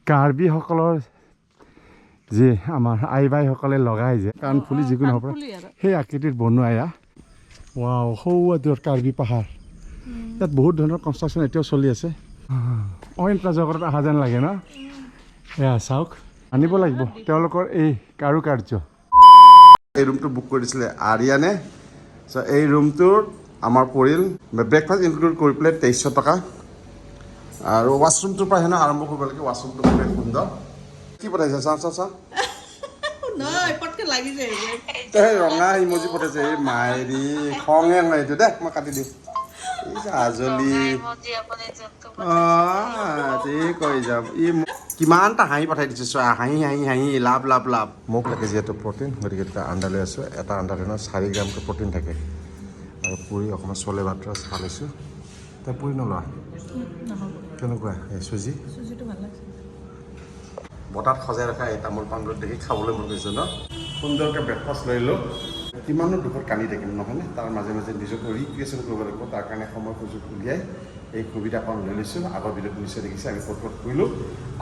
কাৰ্বিসকলৰ যে আমাৰ আই বাইসকলে লগাই যে কাণফুলি যিকোনো হ'ব পাৰে সেই আকৃতিত বনোৱা এয়া ৱাও সৌৱা দূৰত কাৰ্বি পাহাৰ ইয়াত বহুত ধৰণৰ কনষ্ট্ৰাকশ্যন এতিয়াও চলি আছে অইন এটা জগতত অহা যেন লাগে ন এয়া চাওক আনিব লাগিব তেওঁলোকৰ এই কাৰুকাৰ্য এই ৰুমটো বুক কৰিছিলে আৰিয়ানে চ' এই ৰুমটোৰ আমাৰ পৰিল ব্ৰেকফাষ্ট ইনক্লুড কৰি পেলাই 2300 টকা আৰু ৱাছৰুমটোৰ পৰা হেনো আৰম্ভ কৰিব লাগে ৱাছৰুমটো খুবেই সুন্দৰ কি পঠাইছে চাওঁ এই ৰঙা ইমজি পঠাইছে এই মায়েৰি খঙে নহয় এইটো দে মই কাটি দিম এই আজলি কৈ যাম ই কিমানটা হাঁহি পঠাই দিছে চোৱা হাঁহি হাঁহি হাঁহি লাভ লাভ লাভ মোক লাগে যিহেতু প্ৰটিন গতিকে দুটা আণ্ডা লৈ আছোঁ এটা আণ্ডাত 4 গ্ৰামকৈ প্ৰটিন থাকে আৰু পুৰি অকণমান চলে ভাতৰ চাহ লৈছোঁ তই পুৰি নলোৱা কেনেকুৱা এই চুজি বতাত সজাই ৰখা এই তামোল পাণবোৰ দেখি খাবলৈ মন গৈছে ন সুন্দৰকৈ ব্ৰেকফাষ্ট লৈ লওঁ কিমানো দুখত কান্দি থাকিম নহয়নে তাৰ মাজে মাজে নিজকে ৰিক্ৰিয়েশ্যন কৰিব লাগিব তাৰ কাৰণে সময় সুযোগ উলিয়াই এই সুবিধাকণ লৈ লৈছোঁ আগৰ ভিডিঅ'ত নিশ্চয় দেখিছে আমি ক'ত ক'ত ফুৰিলোঁ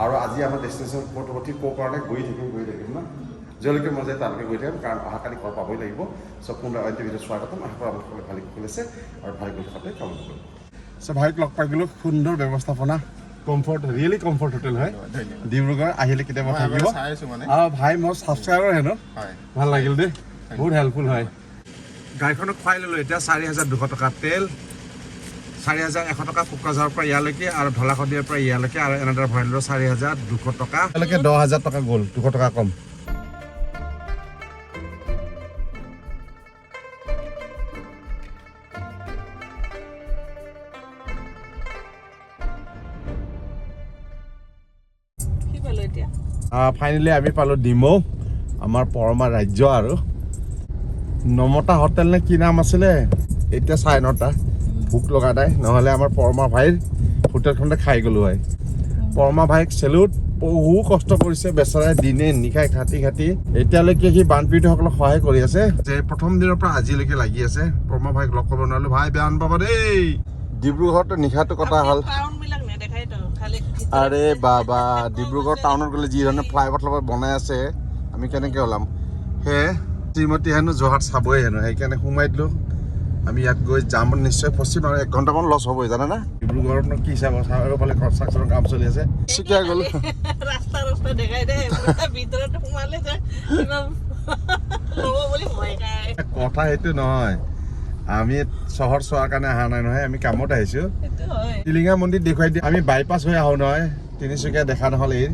আৰু আজি আমাৰ ডেষ্টিনেশ্যন ক'ত ক'ৰ কাৰণে গৈ থাকিম ন য'লৈকে মন যায় তালৈকে গৈ থাকিম কাৰণ অহাকালি ঘৰ পাবই লাগিব চ' কোনোবা অন্য ভিডিঅ'ত স্বাগতম আশা কৰোঁ আপোনালোকে ভালে খুলিছে আৰু ভালে গৈ থকাতে কাম কৰিব চ' ভাইক লগ পাই গ'লোঁ সুন্দৰ ব্যৱস্থাপনা কমফৰ্ট ৰিয়েলি কমফৰ্ট হোটেল হয় ডিব্ৰুগড় আহিলে কেতিয়াবা থাকিব আৰু ভাই মোৰ ছাবস্ক্ৰাইবাৰ হেনো ভাল লাগিল দেই বহুত হেল্পফুল হয় গাড়ীখনক খুৱাই ল'লোঁ এতিয়া 4200 টকা তেল 4100 টকা কোকৰাঝাৰৰ পৰা ইয়ালৈকে আৰু ঢলাশদিয়াৰ পৰা ইয়ালৈকে আৰু এনেদৰে ভৰাই ল'লোঁ 4200 টকা এতিয়ালৈকে 10000 টকা গ'ল 200 টকা কম ফাইনেলি আমি পালোঁ ডিমৌ আমাৰ পৰমা ৰাজ্য আৰু নমতা হোটেল নে কি নাম আছিলে এতিয়া 9:30 ভোক লগা নাই নহ'লে আমাৰ পৰমা ভাইৰ হোটেলখনতে খাই গ'লোঁ হয় পৰমা ভাইক চেলুট বহু কষ্ট কৰিছে বেচেৰাই দিনে নিশাই খাটি এতিয়ালৈকে সি বানপীড়িতসকলক সহায় কৰি আছে যে প্ৰথম দিনৰ পৰা আজিলৈকে লাগি আছে পৰমা ভাইক লগ কৰিব নোৱাৰিলোঁ ভাই বেয়া নাপাব দেই ডিব্ৰুগড়তো নিশাটো কটা হ'ল আৰে বাবা ডিব্ৰুগড় টাউনত গ'লে যি ধৰণে ফ্লাইঅভাৰ বনাই আছে আমি কেনেকৈ ওলাম সেয়ে শ্ৰীমতী হেনো যোৰহাট চাবই হেনো সেইকাৰণে সোমাই দিলোঁ আমি ইয়াত গৈ যাম নিশ্চয় ফচিম আৰু 1 ঘণ্টামান লছ হ'বই জানা না ডিব্ৰুগড়তনো কি চাব চাৰিওফালে কনষ্ট্ৰাকশ্যনৰ কাম চলি আছে চিকিয়া গ'লো ৰাস্তা দেখাই দে ভিতৰত সোমালে কথা সেইটো নহয় আমি চহৰ চোৱাৰ কাৰণে অহা নাই নহয় আমি কামত আহিছোঁ টিলিঙা মন্দিৰ দেখুৱাই দিওঁ আমি বাইপাছ হৈ আহোঁ নহয় তিনিচুকীয়া দেখা নহ'ল এই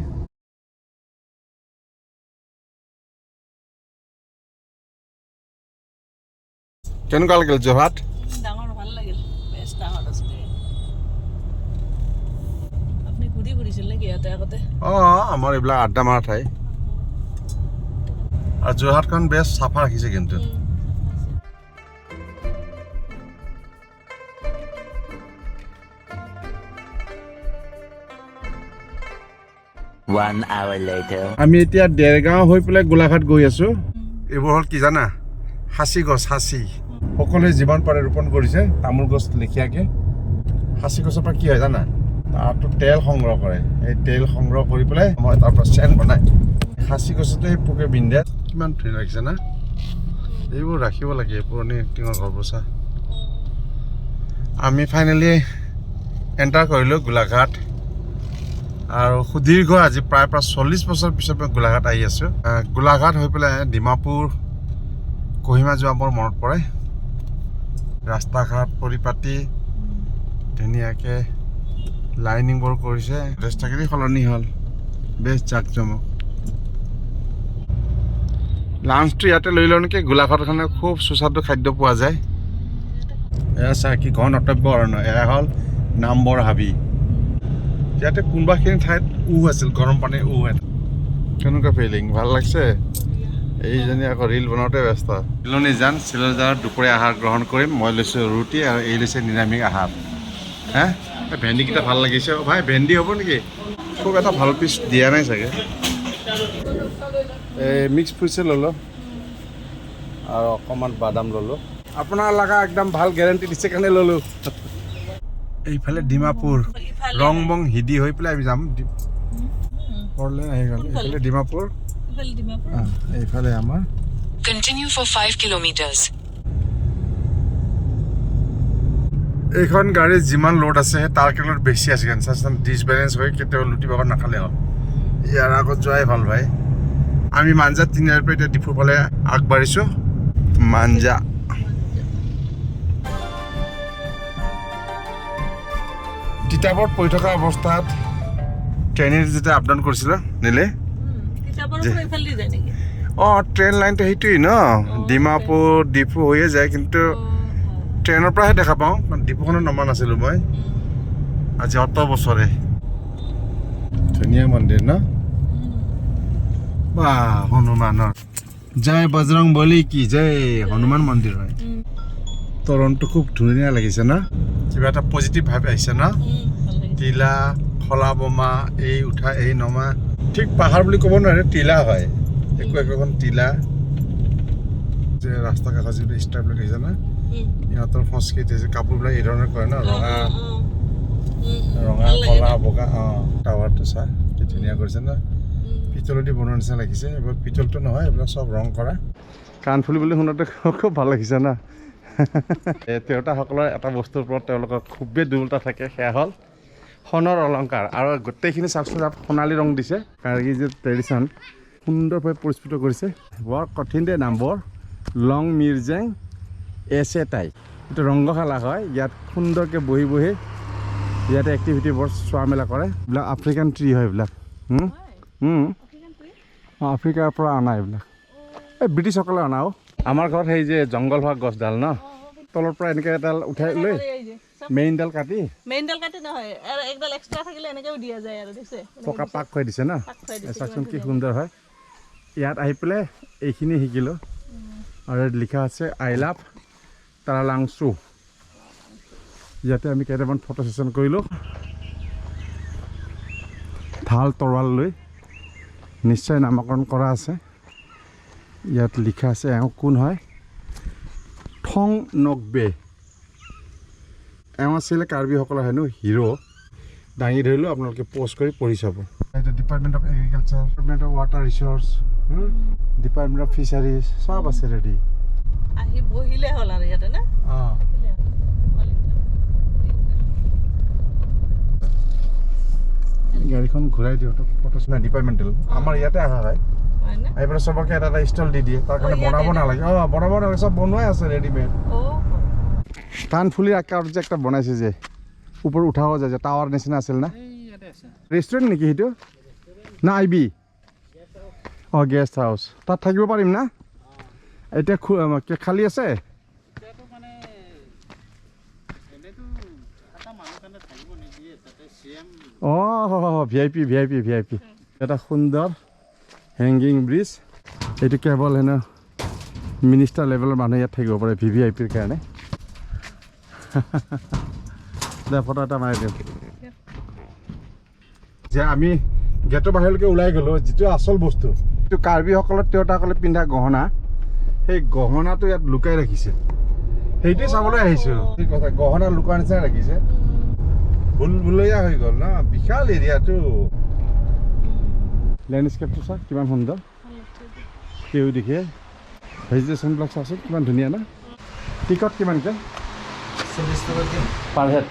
কেনেকুৱা লাগিল যোৰহাট ভাল লাগিল বেছ ডাঙৰ আছিলে আপুনি ঘূৰি ফুৰিছিল নেকি ইয়াতে আগতে আমাৰ এইবিলাক আড্ডা মাৰা ঠাই আৰু যোৰহাটখন বেছ চাফা ৰাখিছে কিন্তু আমি এতিয়া দেৰগাঁও হৈ পেলাই গোলাঘাট গৈ আছোঁ এইবোৰ হ'ল কি জানা সাঁচি গছ সাঁচি সকলোৱে যিমান পাৰে ৰোপণ কৰিছে তামোল গছ লেখীয়াকৈ সাঁচি গছৰ পৰা কি হয় জানা তাতো তেল সংগ্ৰহ কৰে এই তেল সংগ্ৰহ কৰি পেলাই মই তাৰ পৰা চেন বনাই সাঁচি গছতে সেই পোকে বিন্ধে কিমান ধুনীয়া লাগিছে না এইবোৰ ৰাখিব লাগে পুৰণি টিঙৰ ঘৰ বচা আমি ফাইনেলি এণ্টাৰ কৰিলোঁ গোলাঘাট আৰু সুদীৰ্ঘ আজি প্ৰায় 40 বছৰ পিছত মই গোলাঘাট আহি আছোঁ গোলাঘাট হৈ পেলাই ডিমাপুৰ কহিমা যোৱা মোৰ মনত পৰে ৰাস্তা ঘাট পৰিপাতি ধুনীয়াকৈ লাইনিংবোৰ কৰিছে ৰাস্তাখিনি সলনি হ'ল বেছ জাকজমক লাঞ্চটো ইয়াতে লৈ লওঁ নেকি গোলাঘাটখনে খুব সুস্বাদু খাদ্য পোৱা যায় এয়া চা কি ঘন অটব্য অৰণ্য এয়া হ'ল নামবৰ হাবি ইয়াতে কোনোবাখিনি ঠাইত আছিল গৰম পানীৰ এটা কেনেকুৱা ফিলিং ভাল লাগছে এইজনী আকৌ ৰিল বনাওঁতে ব্যস্ত চিলনী যান চিলনীজানত দুপৰীয়া আহাৰ গ্ৰহণ কৰিম মই লৈছোঁ ৰুটি আৰু এই লৈছে নিৰামিষ আহাৰ হে ভেন্দিকেইটা ভাল লাগিছে ভাই ভেন্দি হ'ব নেকি খুব এটা ভাল পিচ দিয়া নাই চাগে এই মিক্স ফ্ৰুইটছে ল'লোঁ আৰু অকণমান বাদাম ল'লোঁ আপোনাৰ লগা একদম ভাল গেৰেণ্টি দিছে কাৰণে ল'লোঁ এইফালে ডিমাপুৰ ৰং বং হিদি হৈ পেলাই আমি যাম ফৰলেন আহি গ'ল এইফালে ডিমাপুৰ ইফালে ডিমাপুৰ এইফালে আমাৰ Continue for 5 kilometers. এইখন গাড়ীত যিমান লোড আছে তাৰ কিলোত বেছি আছে কেন চাচোন ডিছবেলেঞ্চ হৈ কেতিয়াও লুটি বাগৰ নাখালে হ'ল ইয়াৰ আগত যোৱাই ভাল ভাই আমি মাঞ্জা তিনিআলিৰ পৰা এতিয়া ডিপুৰ ফালে আগবাঢ়িছোঁ মাঞ্জা তিতাবৰত পৰি থকা অৱস্থাত ট্ৰেইনেৰে যেতিয়া আপ ডাউন কৰিছিলোঁ নিলে কিতাপৰ পৰা ইফালে যায় নেকি অঁ ট্ৰেইন লাইনটো সেইটোৱেই ন ডিমাপুৰ ডিপু হৈয়ে যায় কিন্তু ট্ৰেইনৰ পৰাহে দেখা পাওঁ কাৰণ ডিপুখনত নমা নাছিলোঁ মই আজি অত বছৰে ধুনীয়া মন্দিৰ ন বা হনুমানৰ জয় বজৰং বলি কি জয় হনুমান মন্দিৰ হয় তৰণটো খুব ধুনীয়া লাগিছে ন কিবা এটা পজিটিভ ভাৱ আহিছে ন টিলা খলা বোমা এই উঠা এই নমা ঠিক পাহাৰ বুলি ক'ব নোৱাৰে টিলা হয় একো একোখন টিলা যে ৰাস্তা কাষত যিটো ষ্টাইল দেখিছে না ইহঁতৰ সংস্কৃতি হৈছে কাপোৰবিলাক এই ধৰণে কৰে ন ৰঙা ৰঙা কলা বগা অঁ টাৱাৰটো চা কি ধুনীয়া কৰিছে ন পিতলেদি বনোৱা নিচিনা লাগিছে এইবোৰ পিতলটো নহয় এইবিলাক চব ৰং কৰা কাণফুলি বুলি শুনোতে খুব ভাল লাগিছে না তিৰোতাসকলৰ এটা বস্তুৰ ওপৰত তেওঁলোকৰ খুবেই দুৰ্বলতা থাকে সেয়া হ'ল সোণৰ অলংকাৰ আৰু গোটেইখিনি চাওকচোন সোণালী ৰং দিছে কাৰ্গি যে ট্ৰেডিশ্যন সুন্দৰভাৱে পৰিস্ফুট কৰিছে বৰ কঠিন দে নাম বৰ লং মিৰ্জেং এছে টাই এইটো ৰংগশালা হয় ইয়াত সুন্দৰকৈ বহি বহি ইয়াতে এক্টিভিটিবোৰ চোৱা মেলা কৰে এইবিলাক আফ্ৰিকান ট্ৰী হয় এইবিলাক আফ্ৰিকাৰ পৰা অনা এইবিলাক এই ব্ৰিটিছসকলে অনাও আমাৰ ঘৰত সেই যে জংঘল হোৱা গছডাল ন তলৰ পৰা এনেকৈ এডাল উঠাই লৈ মেইনডাল কাটি নহয় আৰু একডাল এক্সট্ৰা থাকিলে এনেকেও দিয়া যায় আৰু দিছে পকা পাক খুৱাই দিছে ন চাওকচোন কি সুন্দৰ হয় ইয়াত আহি পেলাই এইখিনি শিকিলোঁ আৰু লিখা আছে আই লাভ তাৰালাংচু ইয়াতে আমি কেইটামান ফটো ছেশ্যন কৰিলোঁ ঢাল তৰোৱাল লৈ নিশ্চয় নামকৰণ কৰা আছে ইয়াত লিখা আছে এওঁ কোন হয় থং নকবে এওঁ আছিলে কাৰ্বিসকলৰ হেনো হিৰো দাঙি ধৰিলোঁ আপোনালোকে প'ষ্ট কৰি পঢ়ি চাব এইটো department of agriculture department of water resource department of fisheries চব আছে ৰেডি আহি বহিলে হ'ল আৰু ইয়াতে না অঁ গাড়ীখন ঘূৰাই দিওঁ ফটো চিনা ডিপাৰ্টমেণ্টেল আমাৰ ইয়াতে অহা হয় এইবাৰ চবকে এটা এটা ষ্টল দি দিয়ে তাৰ কাৰণে বনাব নালাগে বনাব নালাগে চব বনোৱাই আছে ৰেডিমেড কাণফুলিৰ আকাৰত যে একটা বনাইছে যে ওপৰত উঠাব যায় যে টাৱাৰ নিচিনা আছিল না ৰেষ্টুৰেণ্ট নেকি সেইটো না আইবি অঁ গেষ্ট হাউচ তাত থাকিব পাৰিম না এতিয়া খালী আছে অঁ ভি আই পি এটা সুন্দৰ হেংগিং ব্ৰিজ এইটো কেৱল হেনো মিনিষ্টাৰ লেভেলৰ মানুহ ইয়াত থাকিব পাৰে ভি আই পিৰ কাৰণে দে ফটো এটা মাৰি দিওঁ যে আমি গেটৰ বাহিৰলৈকে ওলাই গ'লোঁ যিটো আচল বস্তু এইটো কাৰ্বিসকলৰ তিৰোতাসকলে পিন্ধা গহনা সেই গহনাটো ইয়াত লুকাই ৰাখিছে সেইটোৱে চাবলৈ আহিছোঁ ঠিক কথা গহনা লুকোৱাৰ নিচিনা ৰাখিছে ভুলভুলীয়া হৈ গ'ল ন বিশাল এৰিয়াটো লেণ্ডস্কেপটো চা কিমান সুন্দৰ কেউ দেখে ভেজিটেশ্যনবিলাক চাচোন কিমান ধুনীয়া না টিকট কিমানকৈ পাৰ হেড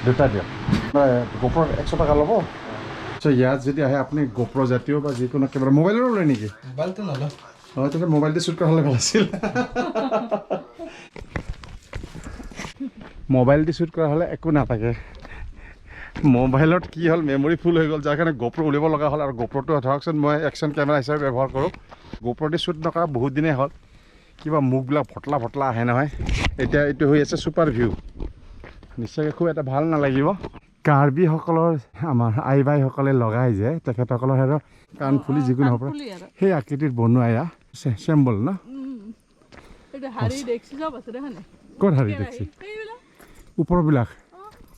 দুটা দিয়ক গোপ্ৰ 100 টকা ল'ব ইয়াত যদি আহে আপুনি গোপ্ৰ জাতীয় বা যিকোনো কেমেৰা মোবাইলৰো লয় নেকি মোবাইলটো নলয় হয় তেতিয়া মোবাইলটো শ্বুট কৰা হ'লে ভাল আছিল মোবাইল দি শ্বুট কৰা হ'লে একো নাথাকে মোবাইলত কি হ'ল মেমৰি ফুল হৈ গ'ল যাৰ কাৰণে গোপ্ৰ উলিয়াব লগা হ'ল আৰু গোপ্ৰটো ধৰকচোন মই একশ্যন কেমেৰা হিচাপে ব্যৱহাৰ কৰোঁ গোপ্ৰ দি শ্বুট নকৰা বহুত দিনেই হ'ল কিবা মুখবিলাক ভটলা আহে নহয় এতিয়া এইটো হৈ আছে ছুপাৰ ভিউ নিশ্চয়কৈ খুব এটা ভাল নালাগিব কাৰ্বিসকলৰ আমাৰ আই বাইসকলে লগাই যে তেখেতসকলৰ আৰু কাণফুলি যিকোনো হ'ব পাৰে সেই আকৃতিত বনোৱা এয়া চেম্বল ন ক'ত হাৰি দেখছি ওপৰবিলাক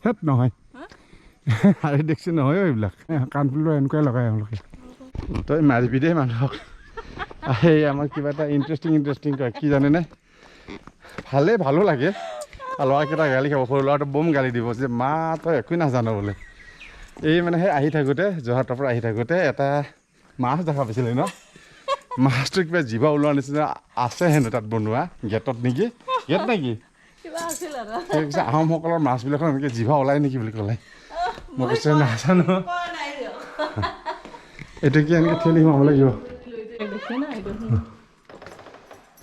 হেত নহয় হাৰি দেখছি নহয় এইবিলাক কাণফুলিটো এনেকুৱাই লগাই এওঁলোকে তই মাৰিবি দেই মানুহক সেই আমাৰ কিবা এটা ইণ্টাৰেষ্টিং কয় কি জানেনে ভালো লাগে ল'ৰাকেইটা গালি খাব সৰু ল'ৰাটো বম গালি দিব যে মা তই একোৱেই নাজানো বোলে এই মানে সেই আহি থাকোঁতে যোৰহাটৰ পৰা আহি থাকোঁতে এটা মাছ দেখা পাইছিলে ন মাছটো কিবা জিভা ওলোৱা নিচিনা আছে হেনো তাত বনোৱা গেটত নেকি গেট নেকি কিবা আছিল আৰু কৈছে আহোমসকলৰ মাছবিলাকৰ এনেকৈ জিভা ওলাই নেকি বুলি ক'লে মই কৈছে নাজানো কোৱা নাই দিয়ক এইটো কি এনেকৈ ঠেলি সোমাব লাগিব দেখি না এইটো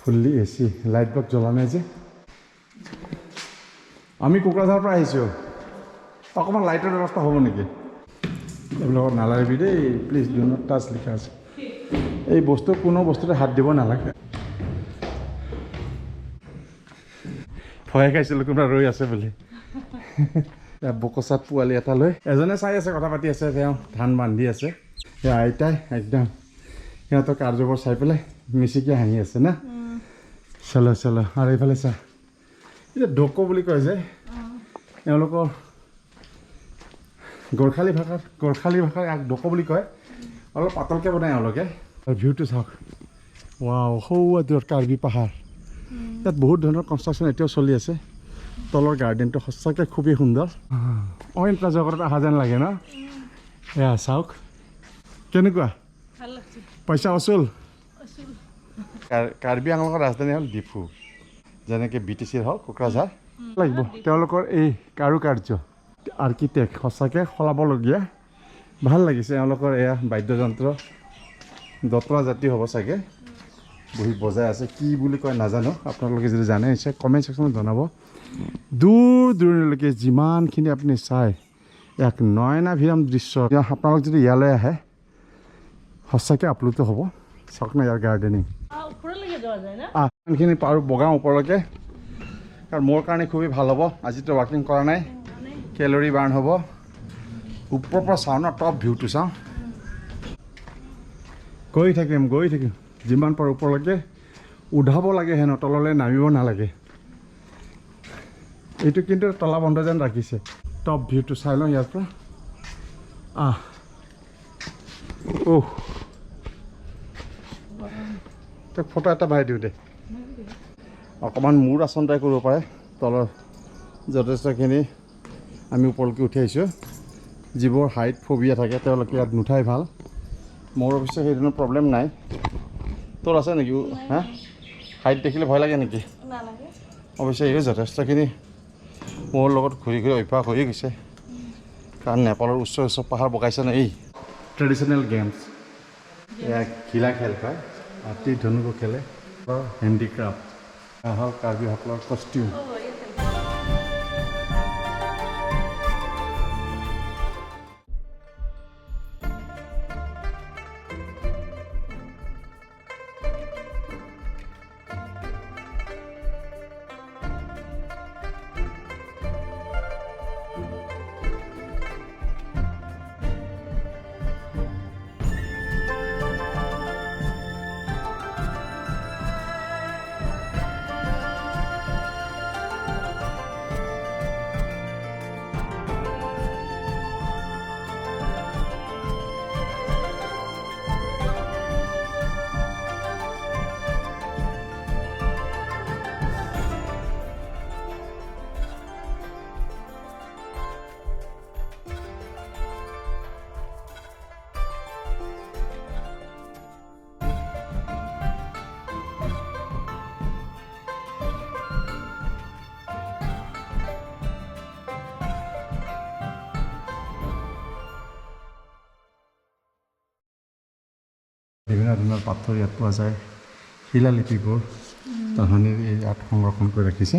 ফুল্লি এচি লাইট বাল্ব জ্বলা নাই যে আমি কোকৰাঝাৰৰ পৰা আহিছোঁ অকণমান লাইটৰ ব্যৱস্থা হ'ব নেকি এইবিলাকত নালাগিবি দেই প্লিজ ডু নট টাচ লিখা আছে এই বস্তু কোনো বস্তুতে হাত দিব নালাগে ভয় খাইছিলোঁ কোনোবা ৰৈ আছে বুলি বকচাত পোৱালি এটা লৈ এজনে চাই আছে কথা পাতি আছে তেওঁ ধান বান্ধি আছে সেই আইতাই একদম সিহঁতৰ কাৰ্যবোৰ চাই পেলাই মিচিকি হাঁহি আছে না চলো চলো আৰু এইফালে চা এতিয়া ডকো বুলি কয় যে এওঁলোকৰ গোৰ্খালী ভাষাৰ এক ডকো বুলি কয় অলপ পাতলকৈ বনায় এওঁলোকে আৰু ভিউটো চাওক ৱাও সৌৱা দূৰত কাৰ্বি পাহাৰ ইয়াত বহুত ধৰণৰ কনষ্ট্ৰাকশ্যন এতিয়াও চলি আছে তলৰ গাৰ্ডেনটো সঁচাকৈ খুবেই সুন্দৰ অইন এটা জগতত অহা যেন লাগে ন এয়া চাওক কেনেকুৱা ভাল লাগছে পইচা অচুল কাৰ্বি আংলঙৰ ৰাজধানী হ'ল ডিফু যেনেকৈ BTCৰ হ'ল কোকৰাঝাৰ লাগিব তেওঁলোকৰ এই কাৰুকাৰ্য আৰ্কিটেক্ট সঁচাকৈ সলাবলগীয়া ভাল লাগিছে এওঁলোকৰ এয়া বাদ্যযন্ত্ৰ দতৰা জাতি হ'ব চাগে বহি বজাই আছে কি বুলি কয় নাজানো আপোনালোকে যদি জানে নিশ্চয় কমেণ্ট ছেকশ্যনত জনাব দূৰ দূৰণিলৈকে যিমানখিনি আপুনি চাই এক নয়নাভিৰাম দৃশ্য আপোনালোক যদি ইয়ালৈ আহে সঁচাকৈ আপ্লুত হ'ব চাওক না ইয়াৰ গাৰ্ডেনিং ওপৰলৈকে যোৱা যায় না ইমানখিনি পাৰোঁ বগাওঁ ওপৰলৈকে কাৰণ মোৰ কাৰণে খুবেই ভাল হ'ব আজিতো ৱাকিং কৰা নাই কেলৰি বাৰ্ণ হ'ব ওপৰৰ পৰা চাওঁ ন টপ ভিউটো চাওঁ গৈ থাকিম যিমান পাৰোঁ ওপৰলৈকে উধাব লাগে হেনো তললৈ নামিব নালাগে এইটো কিন্তু তলা বন্ধ যেন ৰাখিছে টপ ভিউটো চাই লওঁ ইয়াৰ পৰা তোক ফটো এটা মাৰি দিওঁ দে অকণমান মূৰ আসন ট্ৰাই কৰিব পাৰে তলৰ যথেষ্টখিনি আমি ওপৰলৈকে উঠি আহিছোঁ যিবোৰ হাইট ফবিয়া থাকে তেওঁলোকে ইয়াত নুঠাই ভাল মোৰ অৱশ্যে সেই ধৰণৰ প্ৰব্লেম নাই তোৰ আছে নেকি হা হাইট দেখিলে ভয় লাগে নেকি নালাগে অৱশ্যে এই যথেষ্টখিনি মোৰ লগত ঘূৰি অভ্যাস হৈ গৈছে কাৰণ নেপালৰ উচ্চ পাহাৰ বগাইছে ন এই ট্ৰেডিশ্যনেল গেমছ এয়া ঘিলা খেল কয় হাতী ধনুকো খেলে হেণ্ডিক্ৰাফ্ট হওক কাৰ্বিসকলৰ কষ্টিউম বিভিন্ন ধৰণৰ পাথৰ ইয়াত পোৱা যায় শিলালিপিবোৰ তাহানিৰ ইয়াত সংৰক্ষণ কৰি ৰাখিছে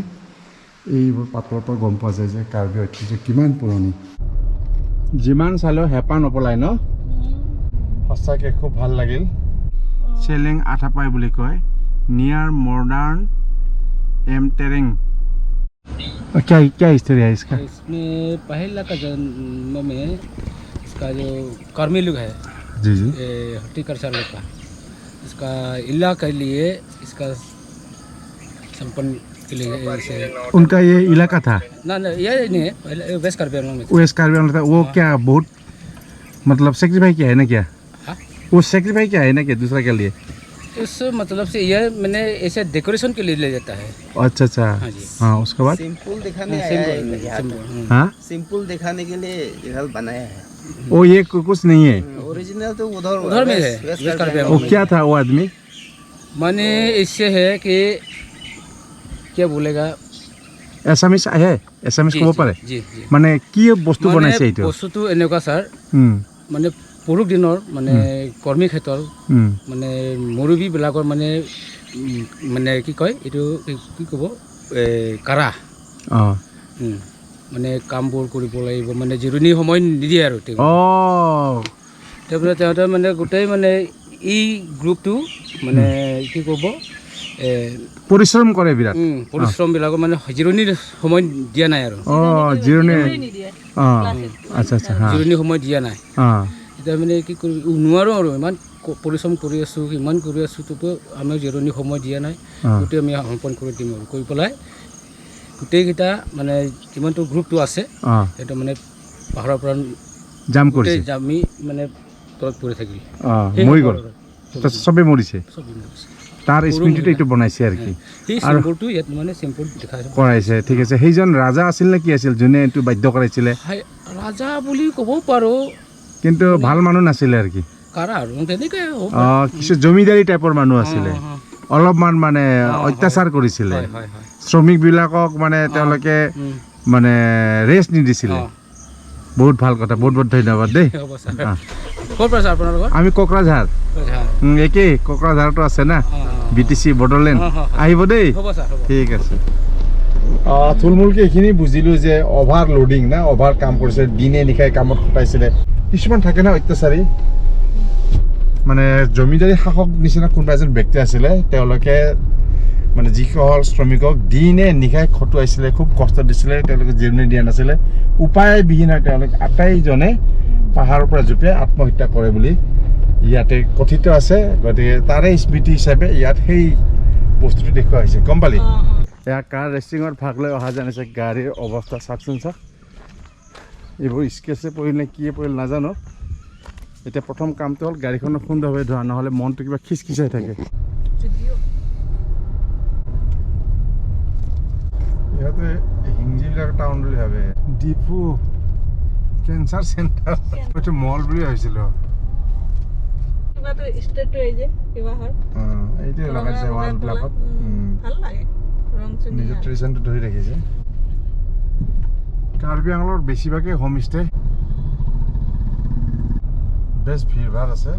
এইবোৰ পাথৰৰ পৰা গম পোৱা যায় যে কাৰ্বি ঐতিহ্য কিমান পুৰণি যিমান চালেও হেঁপাহ নপলায় ন সঁচাকৈ খুব ভাল লাগিল চেলেং আঠাপাই বুলি কয় নিয়াৰ মডাৰ্ন एमटेरिंग क्या हिस्ट्री है इसका इसमें पहला का जन्म में इसका जो कर्मी लोग है जी जी हॉर्टिकल्चर लोग का इसका इला के लिए इसका संपन्न के लिए इसे उनका ये इलाका था ना ये नहीं है पहले वेस्ट कार्बी आंगलॉन्ग में वेस्ट कार्बी आंगलॉन्ग था वो क्या बहुत मतलब सेक्रीफाई किया है ना क्या हाँ? वो सेक्रीफाई किया है ना क्या दूसरा के लिए उस मतलब से ये मैंने ऐसे डेकोरेशन के लिए ले जाता है अच्छा अच्छा हाँ जी। हाँ उसके बाद सिंपल दिखाने आया है यहाँ पे। हाँ सिंपल दिखाने के लिए ये घर बनाया है ओ ये कुछ नहीं है ओरिजिनल तो उधर उधर में है वेस्ट कार्बी वो आंगलॉन्ग क्या था वो आदमी माने इससे है कि क्या बोलेगा এছামিছ আহে এছামিছ ক'ব পাৰে জি জি মানে কি বস্তু বনাইছে এইটো বস্তুটো এনেকুৱা ছাৰ উম, মানে পুৰুষ দিনৰ মানে কৰ্মী ক্ষেত্ৰৰ উম, মানে মুৰব্বীবিলাকৰ মানে মানে কি কয় এইটো কি ক'ব কাৰা অঁ মানে কামবোৰ কৰিব লাগিব মানে জিৰণি সময় নিদিয়ে আৰু অঁ তাৰপিছত তেওঁলোকে মানে গোটেই মানে এই গ্ৰুপটো মানে কি ক'ব পৰিশ্ৰম কৰে বিৰাট পৰিশ্ৰমবিলাকৰ মানে জিৰণিৰ সময় দিয়া নাই আৰু অঁ জিৰণি নিদিয়ে অঁ আচ্ছা আচ্ছা হা জিৰণি সময় দিয়া নাই অঁ এতিয়া মানে কি কৰি নোৱাৰোঁ আৰু ইমান পৰিশ্ৰম কৰি আছোঁ ইমান কৰি আছোঁ তথাপিও আমি জিৰণি সময় দিয়া নাই গোটেই আমি সম্পন্ন কৰি দিম আৰু কৰি পেলাই গোটেইকেইটা মানে যিমানটো গ্ৰুপটো আছে অঁ সেইটো মানে পাহাৰৰ পৰা জাম গোটেই কৰিছে আমি মানে তলত পৰি থাকিল অঁ মৰি গ'ল চবেই মৰিছে চব মৰিছে। তাৰ স্মৃতিটো এইটো বনাইছে আৰু কি সেই চিম্পলটো ইয়াত মানে চিম্পল দেখাইছে কৰাইছে ঠিক আছে সেইজন ৰাজা আছিল নে কি আছিল যোনে এইটো বাধ্য কৰাইছিলে ৰাজা বুলি ক'ব পাৰোঁ কিন্তু ভাল মানুহ নাছিলে আৰু কি কাৰা আৰু তেনেকৈ অঁ কিছু জমিদাৰী টাইপৰ মানুহ আছিলে অলপমান মানে অত্যাচাৰ কৰিছিলে হয় হয় হয় শ্ৰমিকবিলাকক মানে তেওঁলোকে মানে ৰেষ্ট নিদিছিলে বহুত ভাল কথা বহুত বহুত ধন্যবাদ দেই হ'ব ছাৰ ক'ৰ পৰা ছাৰ আপোনালোকৰ আমি কোকৰাঝাৰ একেই কোকৰাঝাৰতো আছে না BTC বড়োলেণ্ড আহিব দেই হ'ব ছাৰ হ'ব ঠিক আছে থুলমূলকৈ এইখিনি বুজিলোঁ যে অভাৰ লোডিং না অভাৰ কাম কৰিছে দিনে নিশাই কামত খটাইছিলে কিছুমান থাকে না অত্যাচাৰী মানে জমিদাৰী শাসক নিচিনা কোনোবা এজন ব্যক্তি আছিলে তেওঁলোকে মানে যিসকল শ্ৰমিকক দিনে নিশাই খটুৱাইছিলে খুব কষ্ট দিছিলে তেওঁলোকে জিৰণি দিয়া নাছিলে উপায়বিহীন হয় তেওঁলোকে আটাইজনে পাহাৰৰ পৰা জঁপিয়াই আত্মহত্যা কৰে বুলি ইয়াতে কথিত আছে গতিকে তাৰে স্মৃতি হিচাপে ইয়াত সেই বস্তুটো দেখুওৱা হৈছে গম পালি এয়া কাৰ ৰেচিঙত ভাগ লৈ অহা যেন আছে গাড়ীৰ অৱস্থা চাওকচোন চাওক এইবোৰ স্কেচে পৰিল নে কিয়ে পৰিল নাজানো এতিয়া প্ৰথম কামটো হ'ল গাড়ীখনৰ সুন্দৰভাৱে ধোৱা নহ'লে মনটো কিবা খিচখিচাই থাকে ইহঁতে হিংজিবিলাক টাউন বুলি ভাবে ডিপু কেঞ্চাৰ চেণ্টাৰ এইটো মল বুলি ভাবিছিলোঁ কিবাটো ষ্টেটটো এই যে কিবা হয় এইটোৱে লগাইছে ৱালবিলাকত ভাল লাগে ৰং নিজৰ ট্ৰেডিশ্যনটো ধৰি ৰাখিছে কাৰ্বি আংলঙৰ বেছিভাগেই হোমষ্টে বেছ ভিৰ ভাৰ আছে